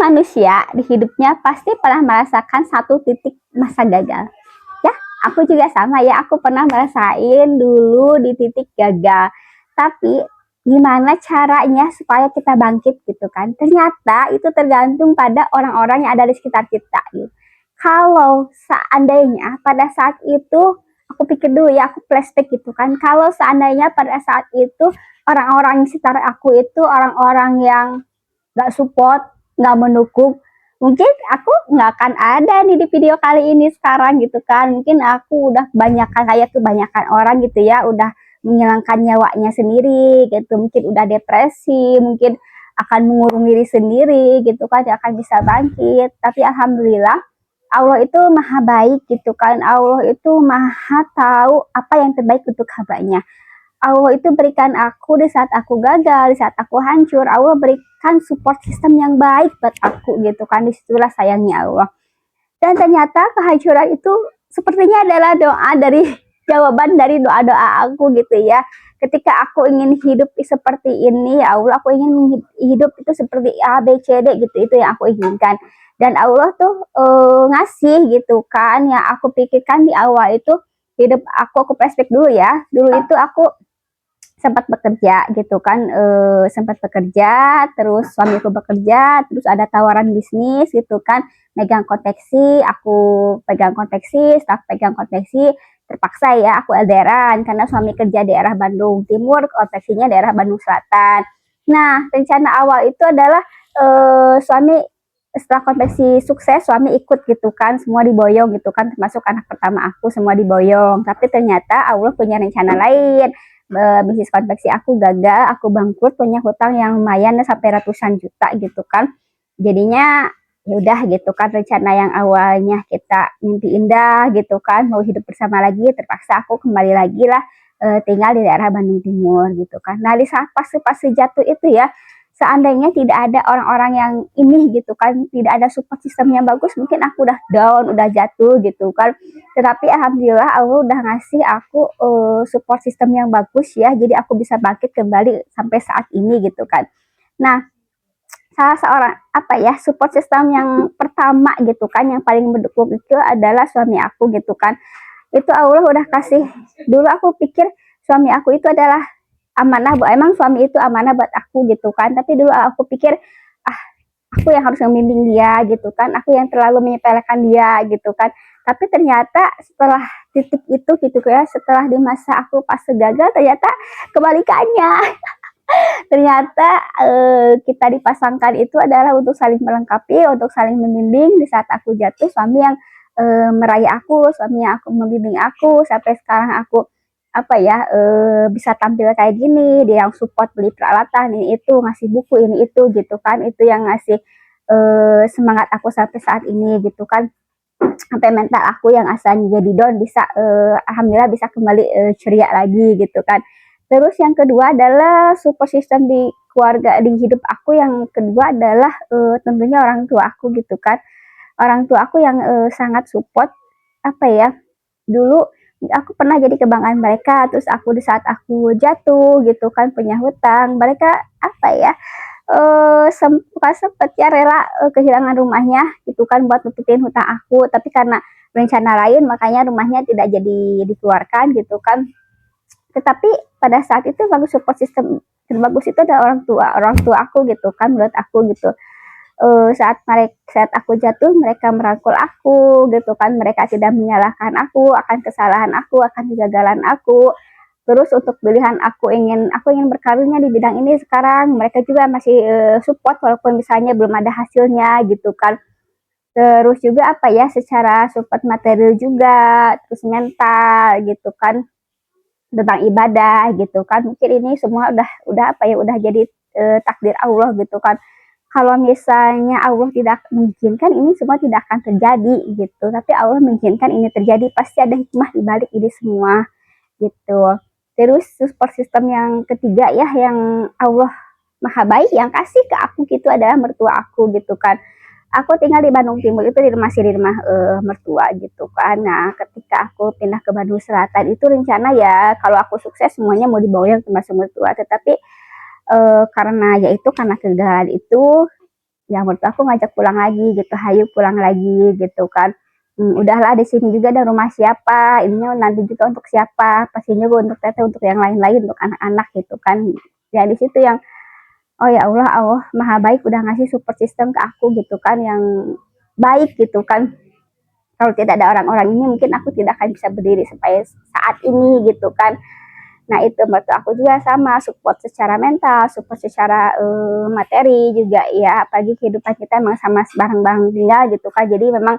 manusia di hidupnya pasti pernah merasakan satu titik masa gagal. Ya, aku juga sama ya, aku pernah merasain dulu di titik gagal. Tapi gimana caranya supaya kita bangkit gitu kan? Ternyata itu tergantung pada orang-orang yang ada di sekitar kita gitu. Kalau seandainya pada saat itu, aku pikir dulu ya, aku flashback gitu kan. Kalau seandainya pada saat itu orang-orang di sekitar aku itu orang-orang yang nggak support, nggak mendukung, mungkin aku nggak akan ada nih di video kali ini sekarang gitu kan. Mungkin aku udah kebanyakan kayak kebanyakan orang gitu ya, udah menghilangkan nyawanya sendiri gitu, mungkin udah depresi, mungkin akan mengurung diri sendiri gitu kan, akan bisa bangkit. Tapi alhamdulillah Allah itu maha baik gitu kan, Allah itu maha tahu apa yang terbaik untuk hambanya. Allah itu berikan aku di saat aku gagal, di saat aku hancur, Allah berikan support system yang baik buat aku gitu kan. Disitulah sayangnya Allah. Dan ternyata kehancuran itu sepertinya adalah doa dari jawaban dari doa-doa aku gitu ya. Ketika aku ingin hidup seperti ini, ya Allah, aku ingin hidup itu seperti A, B, C, D gitu, itu yang aku inginkan. Dan Allah tuh ngasih gitu kan, yang aku pikirkan di awal itu hidup aku flashback dulu ya. Dulu itu aku sempat bekerja gitu kan, sempat bekerja, terus suamiku bekerja, terus ada tawaran bisnis gitu kan, megang konveksi, aku pegang konveksi, staf pegang konveksi, terpaksa ya aku LDRan karena suami kerja daerah Bandung Timur, konveksinya daerah Bandung Selatan. Nah, rencana awal itu adalah suami setelah konveksi sukses, suami ikut gitu kan, semua diboyong gitu kan, termasuk anak pertama aku semua diboyong. Tapi ternyata Allah punya rencana lain. Bisnis konveksi aku gagal, aku bangkrut, punya hutang yang lumayan sampai ratusan juta gitu kan. Jadinya ya udah gitu kan, rencana yang awalnya kita mimpi indah gitu kan, mau hidup bersama lagi, terpaksa aku kembali lagi lah tinggal di daerah Bandung Timur gitu kan. Nah, di saat fase-fase jatuh itu ya, seandainya tidak ada orang-orang yang ini gitu kan, tidak ada support system yang bagus, mungkin aku udah down, udah jatuh gitu kan. Tetapi alhamdulillah Allah udah ngasih aku support system yang bagus ya, jadi aku bisa bangkit kembali sampai saat ini gitu kan. Nah, salah seorang apa ya, support system yang pertama gitu kan, yang paling mendukung itu adalah suami aku gitu kan. Itu Allah udah kasih. Dulu aku pikir suami aku itu adalah amanah, bu, emang suami itu amanah buat aku gitu kan. Tapi dulu aku pikir, ah, aku yang harus membimbing dia gitu kan, aku yang terlalu menyepelekan dia gitu kan. Tapi ternyata setelah titik itu gitu ya, setelah di masa aku pas gagal, ternyata kebalikannya. Ternyata kita dipasangkan itu adalah untuk saling melengkapi, untuk saling membimbing. Di saat aku jatuh, suami yang meraih aku, suami yang aku membimbing aku sampai sekarang aku apa ya, bisa tampil kayak gini. Dia yang support beli peralatan ini itu, ngasih buku ini itu gitu kan, itu yang ngasih semangat aku sampai saat ini gitu kan, sampai mental aku yang asalnya jadi down bisa alhamdulillah bisa kembali ceria lagi gitu kan. Terus yang kedua adalah support system di keluarga, di hidup aku yang kedua adalah tentunya orang tua aku gitu kan. Orang tua aku yang sangat support, apa ya, dulu aku pernah jadi kebanggaan mereka, terus aku di saat aku jatuh gitu kan, punya hutang, mereka apa ya, sempet ya rela kehilangan rumahnya gitu kan buat nutupin hutang aku, tapi karena rencana lain makanya rumahnya tidak jadi dikeluarkan gitu kan. Tetapi pada saat itu bagus, support system terbagus itu adalah orang tua aku gitu kan, menurut aku gitu. Saat aku jatuh, mereka merangkul aku gitu kan, mereka tidak menyalahkan aku akan kesalahan aku, akan kegagalan aku. Terus untuk pilihan aku ingin berkarirnya di bidang ini sekarang, mereka juga masih support walaupun misalnya belum ada hasilnya gitu kan. Terus juga apa ya, secara support material juga, terus mental gitu kan, tentang ibadah gitu kan. Mungkin ini semua udah apa ya, udah jadi takdir Allah gitu kan. Kalau misalnya Allah tidak mengizinkan, ini semua tidak akan terjadi gitu. Tapi Allah mengizinkan ini terjadi, pasti ada hikmah di balik ini semua gitu. Terus support system yang ketiga ya, yang Allah maha baik yang kasih ke aku gitu, adalah mertua aku gitu kan. Aku tinggal di Bandung Timur itu masih di rumah mertua gitu kan. Nah, ketika aku pindah ke Bandung Selatan itu rencana ya kalau aku sukses semuanya mau dibawa yang termasuk mertua. Tetapi karena yaitu karena kegagalan itu, yang menurut aku ngajak pulang lagi gitu, hayu pulang lagi gitu kan. Udahlah di sini juga ada rumah siapa, ini nanti juga untuk siapa, pastinya juga untuk teteh, untuk yang lain-lain, untuk anak-anak gitu kan. Ya di situ yang oh ya Allah, Allah maha baik udah ngasih support system ke aku gitu kan, yang baik gitu kan. Kalau tidak ada orang-orang ini mungkin aku tidak akan bisa berdiri sampai saat ini gitu kan. Nah itu menurut aku juga sama, support secara mental, support secara materi juga ya, apalagi kehidupan kita emang sama bareng-bareng tinggal gitu kan, jadi memang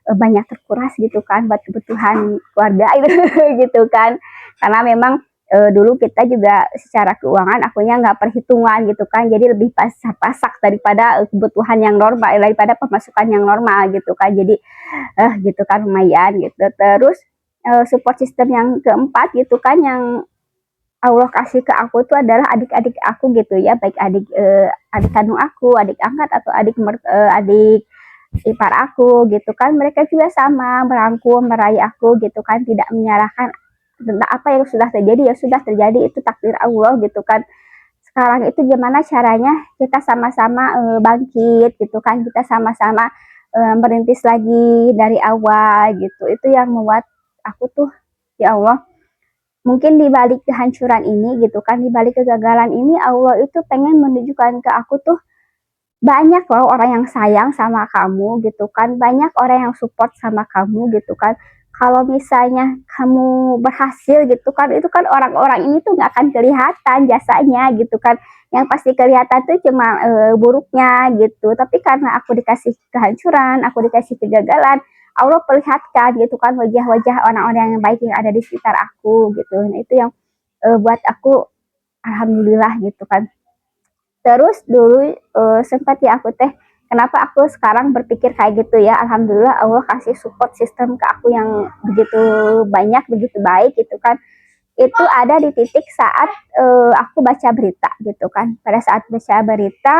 banyak terkuras gitu kan buat kebutuhan keluarga itu gitu kan, karena memang dulu kita juga secara keuangan akunya nggak perhitungan gitu kan, jadi lebih pasak-pasak daripada kebutuhan yang normal, daripada pemasukan yang normal gitu kan, jadi gitu kan lumayan gitu. Terus support system yang keempat gitu kan yang Allah kasih ke aku tuh adalah adik-adik aku gitu ya, baik adik kandung aku, adik angkat atau adik ipar aku gitu kan, mereka juga sama merangkul meraih aku gitu kan, tidak menyalahkan tentang apa yang sudah terjadi, ya sudah terjadi, itu takdir Allah gitu kan. Sekarang itu gimana caranya kita sama-sama bangkit gitu kan, kita sama-sama merintis lagi dari awal gitu, itu yang membuat aku tuh ya Allah, mungkin di balik kehancuran ini gitu kan, di balik kegagalan ini Allah itu pengen menunjukkan ke aku tuh banyak loh orang yang sayang sama kamu gitu kan, banyak orang yang support sama kamu gitu kan. Kalau misalnya kamu berhasil gitu kan, itu kan orang-orang ini tuh nggak akan kelihatan jasanya gitu kan. Yang pasti kelihatan tuh cuma buruknya gitu. Tapi karena aku dikasih kehancuran, aku dikasih kegagalan, Allah perlihatkan gitu kan wajah-wajah orang-orang yang baik yang ada di sekitar aku gitu. Nah itu yang buat aku alhamdulillah gitu kan. Terus dulu sempat ya aku teh, kenapa aku sekarang berpikir kayak gitu ya, alhamdulillah Allah kasih support system ke aku yang begitu banyak, begitu baik gitu kan. Itu ada di titik saat aku baca berita gitu kan. Pada saat baca berita,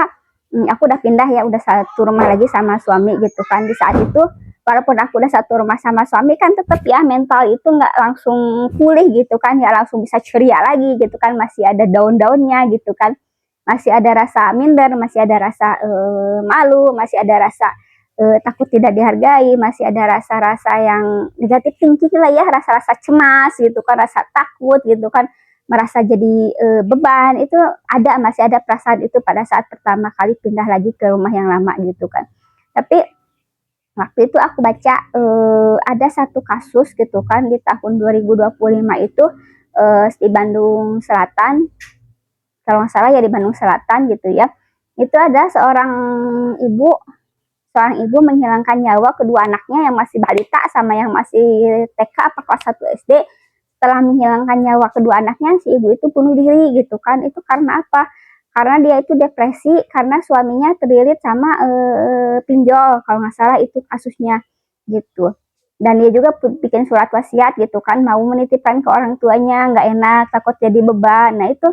aku udah pindah ya, udah satu rumah lagi sama suami gitu kan. Di saat itu walaupun aku udah satu rumah sama suami kan, tetap ya mental itu nggak langsung pulih gitu kan, nggak langsung bisa ceria lagi gitu kan, masih ada daun-daunnya gitu kan, masih ada rasa minder, masih ada rasa malu, masih ada rasa takut tidak dihargai, masih ada rasa-rasa yang negatif thinking lah ya, rasa-rasa cemas gitu kan, rasa takut gitu kan, merasa jadi beban, itu ada, masih ada perasaan itu pada saat pertama kali pindah lagi ke rumah yang lama gitu kan. Tapi waktu itu aku baca ada satu kasus gitu kan di tahun 2025 itu di Bandung Selatan, kalau nggak salah ya di Bandung Selatan gitu ya. Itu ada ibu seorang ibu menghilangkan nyawa kedua anaknya yang masih balita sama yang masih TK apa kelas 1 SD. Setelah menghilangkan nyawa kedua anaknya, si ibu itu bunuh diri gitu kan. Itu karena apa? Karena dia itu depresi karena suaminya terlilit sama pinjol, kalau nggak salah itu kasusnya gitu. Dan dia juga bikin surat wasiat gitu kan, mau menitipkan ke orang tuanya, nggak enak, takut jadi beban. Nah itu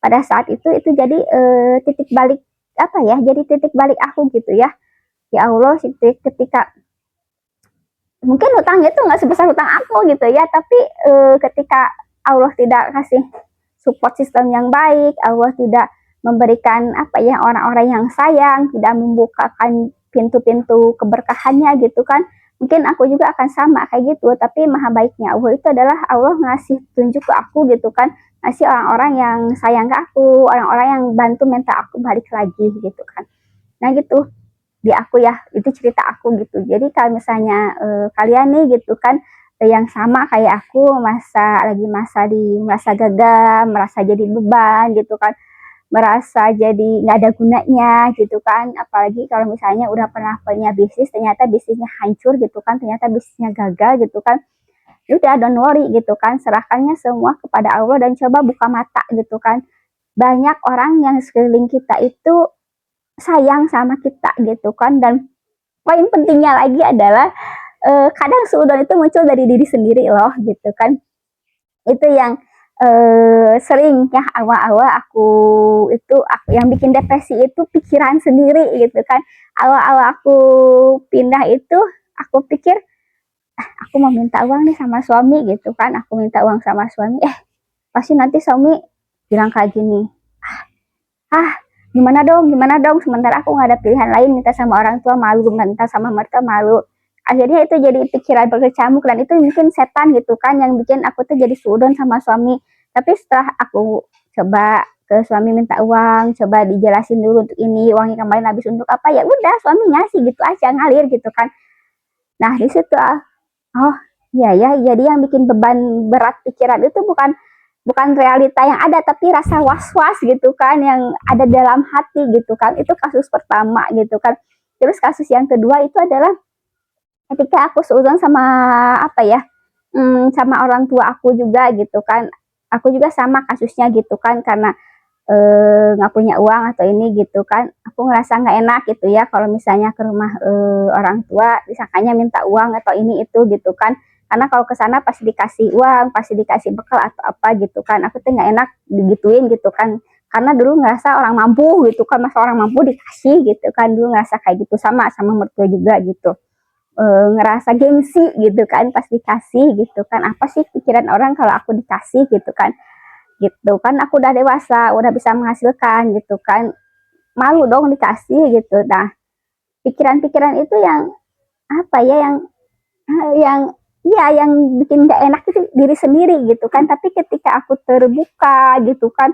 pada saat itu jadi titik balik apa ya? Jadi titik balik aku gitu ya. Ya Allah, ketika mungkin hutang itu nggak sebesar hutang aku gitu ya, tapi ketika Allah tidak kasih support system yang baik, Allah tidak memberikan apa ya orang-orang yang sayang, tidak membukakan pintu-pintu keberkahannya gitu kan, mungkin aku juga akan sama kayak gitu. Tapi maha baiknya Allah itu adalah Allah ngasih tunjuk ke aku gitu kan, ngasih orang-orang yang sayang ke aku, orang-orang yang bantu mental aku balik lagi gitu kan. Nah gitu di aku ya, itu cerita aku gitu. Jadi kalau misalnya kalian nih gitu kan yang sama kayak aku, merasa gagal, merasa jadi beban gitu kan, merasa jadi nggak ada gunanya gitu kan, apalagi kalau misalnya udah pernah punya bisnis ternyata bisnisnya hancur gitu kan, ternyata bisnisnya gagal gitu kan, udah don't worry gitu kan, serahkannya semua kepada Allah dan coba buka mata gitu kan. Banyak orang yang sekeliling kita itu sayang sama kita gitu kan. Dan poin pentingnya lagi adalah kadang seudon itu muncul dari diri sendiri loh gitu kan. Itu yang sering ya awal-awal aku yang bikin depresi itu pikiran sendiri gitu kan. Awal-awal aku pindah itu aku pikir aku mau minta uang nih sama suami gitu kan, aku minta uang sama suami, pasti nanti suami bilang kayak gini, ah gimana dong, sementara aku nggak ada pilihan lain, minta sama orang tua malu, minta sama mereka malu. Akhirnya itu jadi pikiran berkecamuk, dan itu mungkin setan gitu kan yang bikin aku tuh jadi suudon sama suami. Tapi setelah aku coba ke suami minta uang, coba dijelasin dulu untuk ini, uangnya kemarin habis untuk apa, ya udah suami ngasih gitu aja, ngalir gitu kan. Nah di situ oh iya ya, jadi yang bikin beban berat pikiran itu bukan bukan realita yang ada, tapi rasa was-was gitu kan yang ada dalam hati gitu kan. Itu kasus pertama gitu kan. Terus kasus yang kedua itu adalah ketika aku seuzon sama apa ya, sama orang tua aku juga gitu kan. Aku juga sama kasusnya gitu kan, karena nggak punya uang atau ini gitu kan, aku ngerasa nggak enak gitu ya kalau misalnya ke rumah orang tua disangkanya minta uang atau ini itu gitu kan, karena kalau ke sana pasti dikasih uang, pasti dikasih bekal atau apa gitu kan, aku tuh nggak enak digituin gitu kan, karena dulu ngerasa orang mampu gitu kan, masa orang mampu dikasih gitu kan, dulu ngerasa kayak gitu sama sama mertua juga gitu. Ngerasa gengsi gitu kan pas dikasih gitu kan, apa sih pikiran orang kalau aku dikasih gitu kan, aku udah dewasa, udah bisa menghasilkan gitu kan, malu dong dikasih gitu. Nah pikiran-pikiran itu yang apa ya, yang ya yang bikin gak enak itu diri sendiri gitu kan. Tapi ketika aku terbuka gitu kan,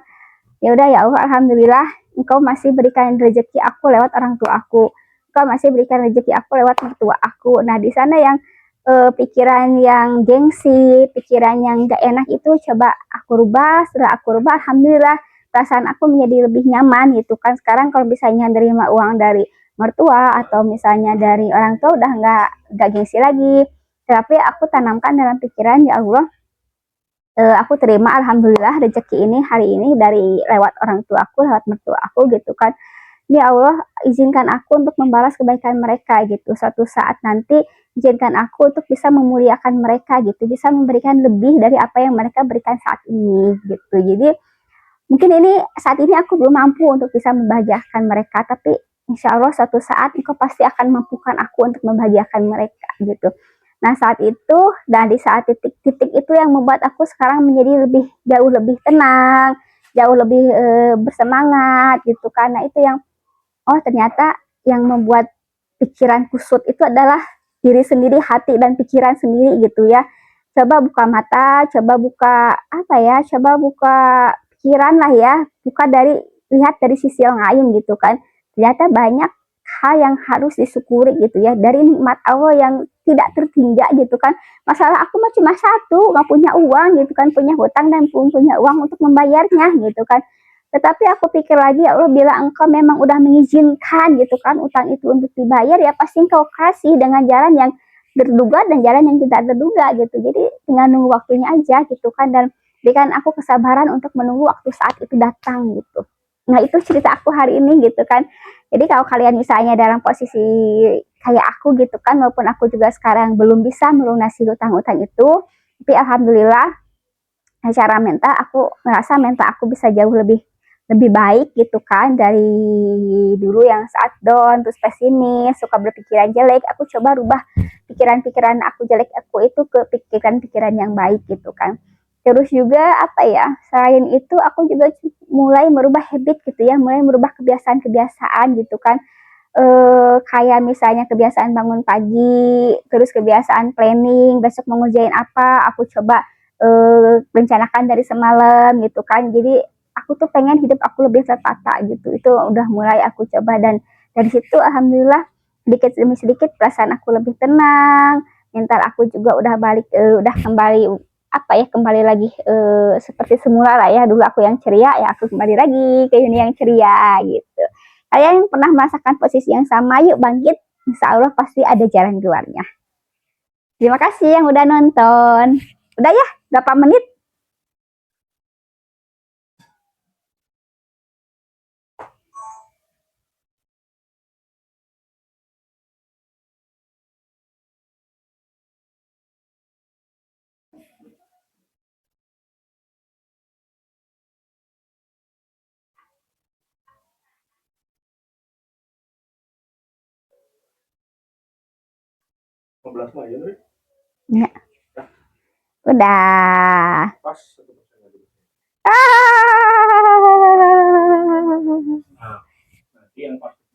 ya udah ya Allah, alhamdulillah engkau masih berikan rezeki aku lewat orang tua aku, engkau masih berikan rezeki aku lewat mertua aku. Nah di sana yang pikiran yang gengsi, pikiran yang gak enak itu coba aku rubah. Setelah aku rubah, alhamdulillah perasaan aku menjadi lebih nyaman gitu kan. Sekarang kalau misalnya nerima uang dari mertua atau misalnya dari orang tua udah nggak gengsi lagi. Tapi aku tanamkan dalam pikiran, ya Allah, aku terima alhamdulillah rezeki ini hari ini dari lewat orang tua aku, lewat mertua aku gitu kan. Ya Allah, izinkan aku untuk membalas kebaikan mereka gitu. Suatu saat nanti izinkan aku untuk bisa memuliakan mereka gitu, bisa memberikan lebih dari apa yang mereka berikan saat ini gitu. Jadi mungkin ini saat ini aku belum mampu untuk bisa membahagiakan mereka, tapi insya Allah suatu saat engkau pasti akan mampukan aku untuk membahagiakan mereka gitu. Nah saat itu, dan di saat titik-titik itu yang membuat aku sekarang menjadi jauh lebih tenang, jauh lebih bersemangat gitu. Karena itu yang, oh ternyata yang membuat pikiran kusut itu adalah diri sendiri, hati dan pikiran sendiri gitu ya. Coba buka mata, coba buka apa ya, coba buka pikiran lah ya, buka dari, lihat dari sisi yang lain gitu kan. Ternyata banyak hal yang harus disyukuri gitu ya, dari nikmat Allah yang tidak terhingga gitu kan. Masalah aku mah cuma satu, nggak punya uang gitu kan, punya hutang dan pun punya uang untuk membayarnya gitu kan. Tetapi aku pikir lagi, ya Allah, bila engkau memang udah mengizinkan gitu kan utang itu untuk dibayar, ya pasti engkau kasih dengan jalan yang terduga dan jalan yang tidak terduga gitu. Jadi tinggal nunggu waktunya aja gitu kan, dan berikan aku kesabaran untuk menunggu waktu saat itu datang gitu. Nah itu cerita aku hari ini gitu kan. Jadi kalau kalian misalnya dalam posisi kayak aku gitu kan, walaupun aku juga sekarang belum bisa melunasi hutang-hutang itu, tapi alhamdulillah secara mental aku ngerasa mental aku bisa jauh lebih lebih baik gitu kan, dari dulu yang saat down terus pesimis, suka berpikiran jelek, aku coba rubah pikiran-pikiran aku jelek aku itu ke pikiran-pikiran yang baik gitu kan. Terus juga apa ya, selain itu aku juga mulai merubah habit gitu ya, mulai merubah kebiasaan-kebiasaan gitu kan. Kayak misalnya kebiasaan bangun pagi, terus kebiasaan planning besok mau ngerjain apa, aku coba rencanakan dari semalam gitu kan. Jadi aku tuh pengen hidup aku lebih tertata gitu. Itu udah mulai aku coba, dan dari situ alhamdulillah sedikit demi sedikit perasaan aku lebih tenang, mental aku juga udah balik, udah kembali apa ya, kembali lagi seperti semula lah ya. Dulu aku yang ceria, ya aku kembali lagi ke ini yang ceria gitu. Kalian yang pernah merasakan posisi yang sama, yuk bangkit, insya Allah pasti ada jalan keluarnya. Terima kasih yang udah nonton. Udah ya, berapa menit? Ya, udah. Ah. yang pasti